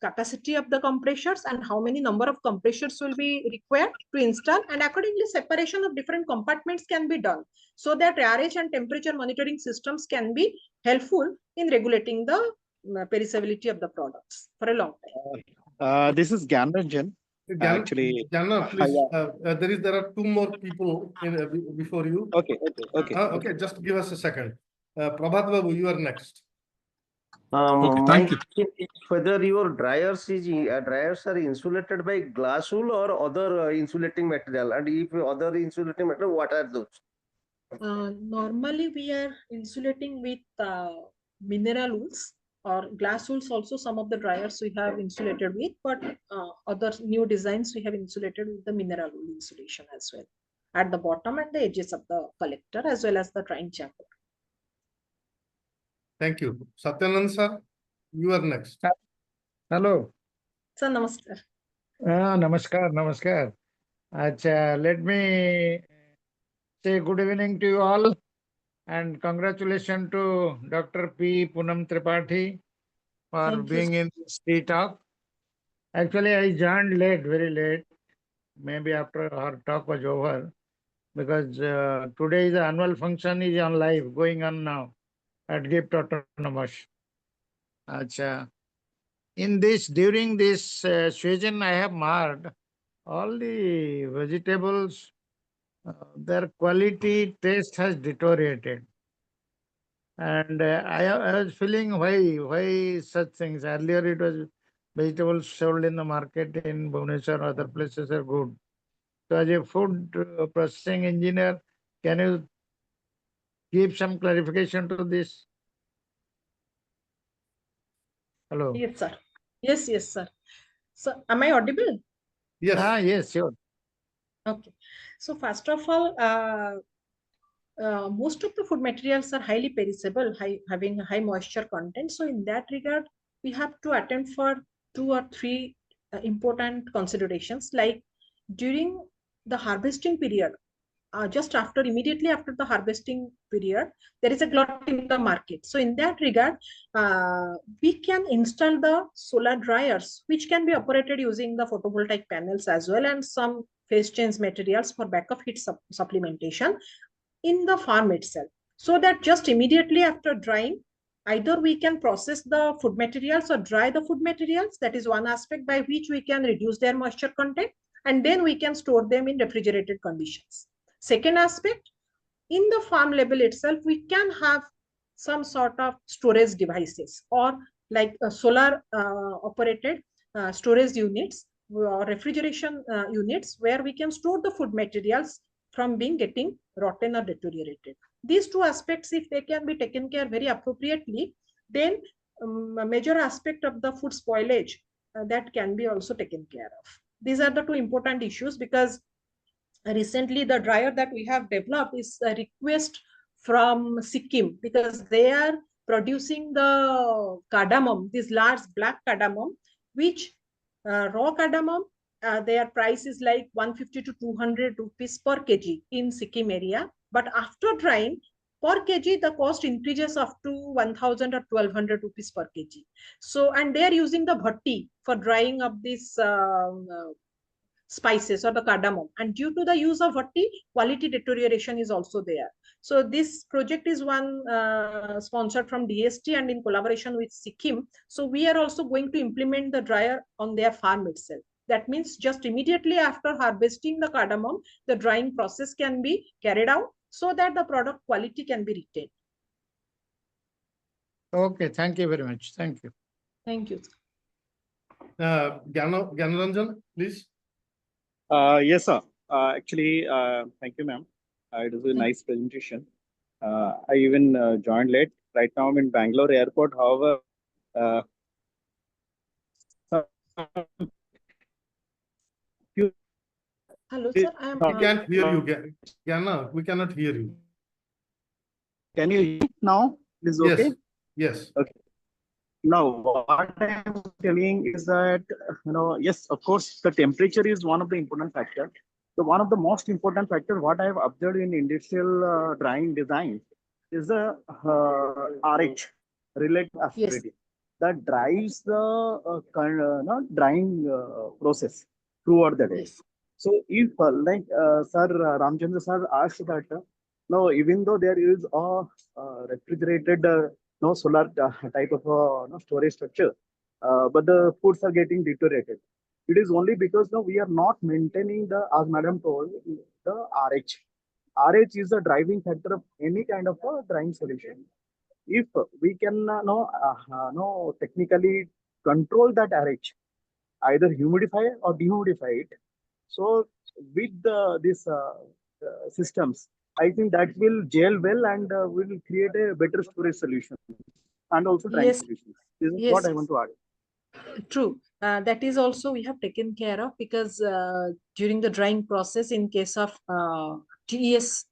Speaker 2: capacity of the compressors and how many number of compressors will be required to install, and accordingly separation of different compartments can be done so that RH and temperature monitoring systems can be helpful in regulating the perishability of the products for a long time.
Speaker 6: This is Gyanranjan. Actually,
Speaker 1: Jana, please.
Speaker 6: yeah.
Speaker 1: There are two more people before you.
Speaker 6: Okay.
Speaker 1: Just give us a second. Prabhat Babu, you are next.
Speaker 5: Okay, thank you.
Speaker 7: Whether your dryers are insulated by glass wool or other insulating material, and if other insulating material, what are those?
Speaker 2: Normally we are insulating with mineral wools or glass wools. Also some of the dryers we have insulated with, but other new designs we have insulated with the mineral wool insulation as well at the bottom and the edges of the collector as well as the drying chamber.
Speaker 1: Thank you. Satyanand sir, you are next.
Speaker 4: Hello.
Speaker 2: Sir, namaskar.
Speaker 4: Namaskar. Let me say good evening to you all and congratulations to Dr. P. Punam Tripathy for being in this tea talk. Actually, I joined late, very late, maybe after our talk was over, because today the annual function is on live, going on now at GIFT Autonomous. During this season, I have marked all the vegetables, their quality, taste has deteriorated. And I was feeling why such things. Earlier it was vegetables sold in the market in Bhubaneswar, other places are good. So as a food processing engineer, can you give some clarification to this? Hello.
Speaker 2: Yes, sir. Yes, sir. So am I audible?
Speaker 1: Yes.
Speaker 4: Yes, sure.
Speaker 2: Okay. So first of all, most of the food materials are highly perishable, having high moisture content. So in that regard, we have to attend for 2 or 3 important considerations, like during the harvesting period, immediately after the harvesting period, there is a glut in the market. So in that regard, we can install the solar dryers, which can be operated using the photovoltaic panels as well, and some phase change materials for backup heat supplementation in the farm itself, so that just immediately after drying, either we can process the food materials or dry the food materials. That is one aspect by which we can reduce their moisture content, and then we can store them in refrigerated conditions. Second aspect, in the farm level itself, we can have some sort of storage devices, or like solar operated storage units or refrigeration units, where we can store the food materials from getting rotten or deteriorated. These two aspects, if they can be taken care very appropriately, then a major aspect of the food spoilage that can be also taken care of. These are the two important issues, because recently the dryer that we have developed is a request from Sikkim, because they are producing the cardamom, this large black cardamom, which raw cardamom, their price is like 150 to 200 rupees per kg in Sikkim area. But after drying, per kg, the cost increases up to 1000 or 1200 rupees per kg. So, and they are using the bhatti for drying up this spices or the cardamom, and due to the use of bhatti, quality deterioration is also there. So this project is one sponsored from DST and in collaboration with Sikkim. So we are also going to implement the dryer on their farm itself. That means just immediately after harvesting the cardamom, the drying process can be carried out so that the product quality can be retained.
Speaker 4: Okay, thank you very much. Thank you.
Speaker 2: Thank you.
Speaker 1: Gyanaranjan, please.
Speaker 6: Yes, sir. Actually, thank you, ma'am. It was a nice presentation. I even joined late. Right now, I'm in Bangalore airport. However,
Speaker 2: Hello, sir. I am.
Speaker 1: We can't hear you, Gyana. We cannot hear you.
Speaker 6: Can you hear me now? Is it okay?
Speaker 1: Yes.
Speaker 6: Okay. Now, what I am telling is that, yes, of course, the temperature is one of the important factors. So one of the most important factors, what I have observed in industrial drying design is the RH, related acidity, that drives the drying process throughout the day.
Speaker 2: Yes.
Speaker 6: So if Sir Ramchandra sir asked that, no, even though there is a refrigerated solar type of storage structure, but the foods are getting deteriorated. It is only because we are not maintaining the, as Madam told, the RH. RH is the driving factor of any kind of a drying solution. If we can technically control that RH, either humidify or dehumidify it, so with these systems, I think that will gel well and will create a better storage solution and also drying solutions. This is what I want to add.
Speaker 2: True. That is also we have taken care of, because during the drying process, in case of TES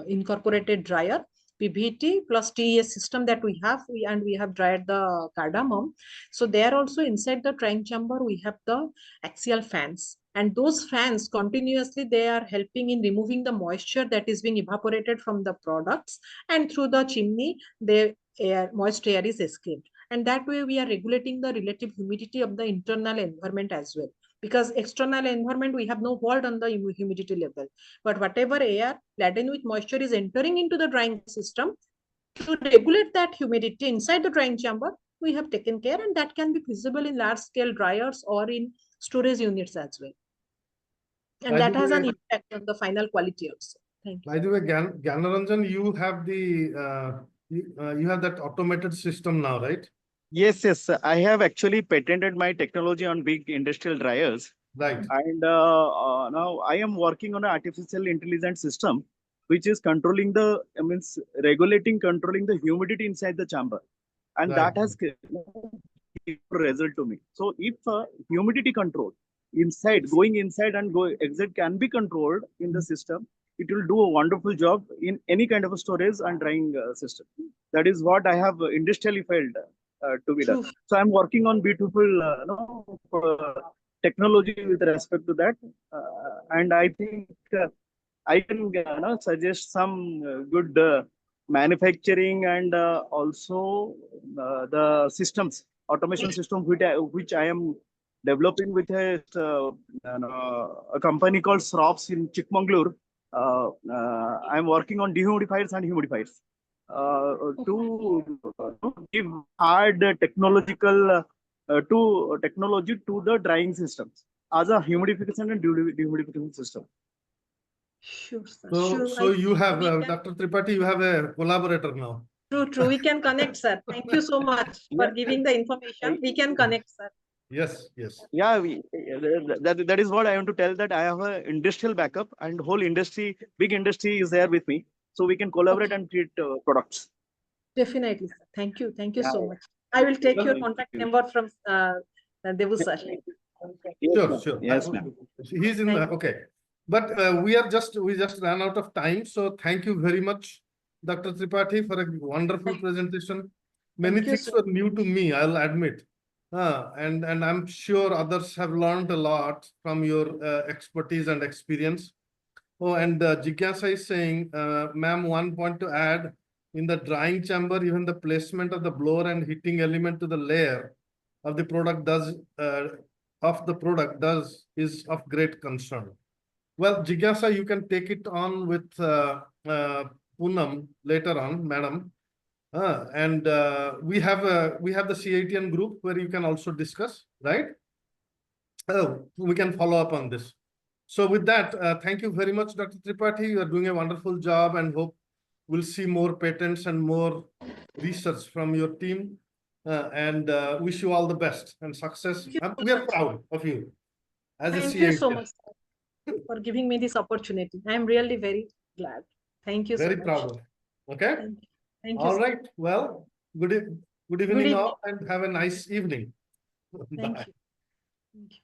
Speaker 2: incorporated dryer, PVT plus TES system that we have, we have dried the cardamom. So there also inside the drying chamber, we have the axial fans. And those fans continuously, they are helping in removing the moisture that is being evaporated from the products, and through the chimney, the moist air is escaped. And that way we are regulating the relative humidity of the internal environment as well. Because external environment, we have no hold on the humidity level. But whatever air laden with moisture is entering into the drying system, to regulate that humidity inside the drying chamber, we have taken care, and that can be feasible in large scale dryers or in storage units as well. And that has an impact on the final quality also. Thank you.
Speaker 1: By the way, Gyanaranjan, you have the you have that automated system now, right?
Speaker 6: Yes, yes. I have actually patented my technology on big industrial dryers.
Speaker 1: Right.
Speaker 6: And now I am working on an artificial intelligence system, which is controlling regulating, controlling the humidity inside the chamber. And that has given result to me. So if humidity control going inside and exit can be controlled in the system, it will do a wonderful job in any kind of a storage and drying system. That is what I have industrially felt to be done. So I'm working on beautiful technology with respect to that, and I think I can suggest some good manufacturing and also the systems, automation system which I am developing with a company called Srops in Chikmagalur. I'm working on dehumidifiers and humidifiers to give hard technological technology to the drying systems as a humidification and dehumidification system.
Speaker 2: Sure, sir.
Speaker 1: So you have, Dr. Tripathi, you have a collaborator now.
Speaker 2: True. We can connect, sir. Thank you so much for giving the information. We can connect, sir.
Speaker 1: Yes.
Speaker 6: Yeah, that is what I want to tell, that I have an industrial backup and whole industry, big industry is there with me. So we can collaborate and create products.
Speaker 2: Definitely, sir. Thank you so much. I will take your contact number from Devu sir.
Speaker 1: Sure.
Speaker 6: Yes, ma'am.
Speaker 1: He's in okay. But we just ran out of time. So thank you very much Dr. Tripathi, for a wonderful presentation. Many
Speaker 2: Thank you,
Speaker 1: things
Speaker 2: sir.
Speaker 1: were new to me, I'll admit. And I'm sure others have learned a lot from your expertise and experience. Oh, and Jigyasa is saying, ma'am, one point to add, in the drying chamber, even the placement of the blower and heating element to the layer of the product is of great concern. Well, Jigyasa, you can take it on with Punam later on, madam. And we have the CAET group where you can also discuss, right? Oh, we can follow up on this. So with that, thank you very much, Dr. Tripathi. You are doing a wonderful job, and hope we'll see more patents and more research from your team. And wish you all the best and success. We are proud of you as a
Speaker 2: Thank you so
Speaker 1: CAET.
Speaker 2: much for giving me this opportunity. I am really very glad. Thank you so
Speaker 1: Very
Speaker 2: much.
Speaker 1: proud of you. Okay.
Speaker 2: Thank you. Thank you,
Speaker 1: All
Speaker 2: sir.
Speaker 1: right. Well, good evening
Speaker 2: evening.
Speaker 1: all, and have a nice evening.
Speaker 2: Thank
Speaker 1: Bye.
Speaker 2: you. Thank you.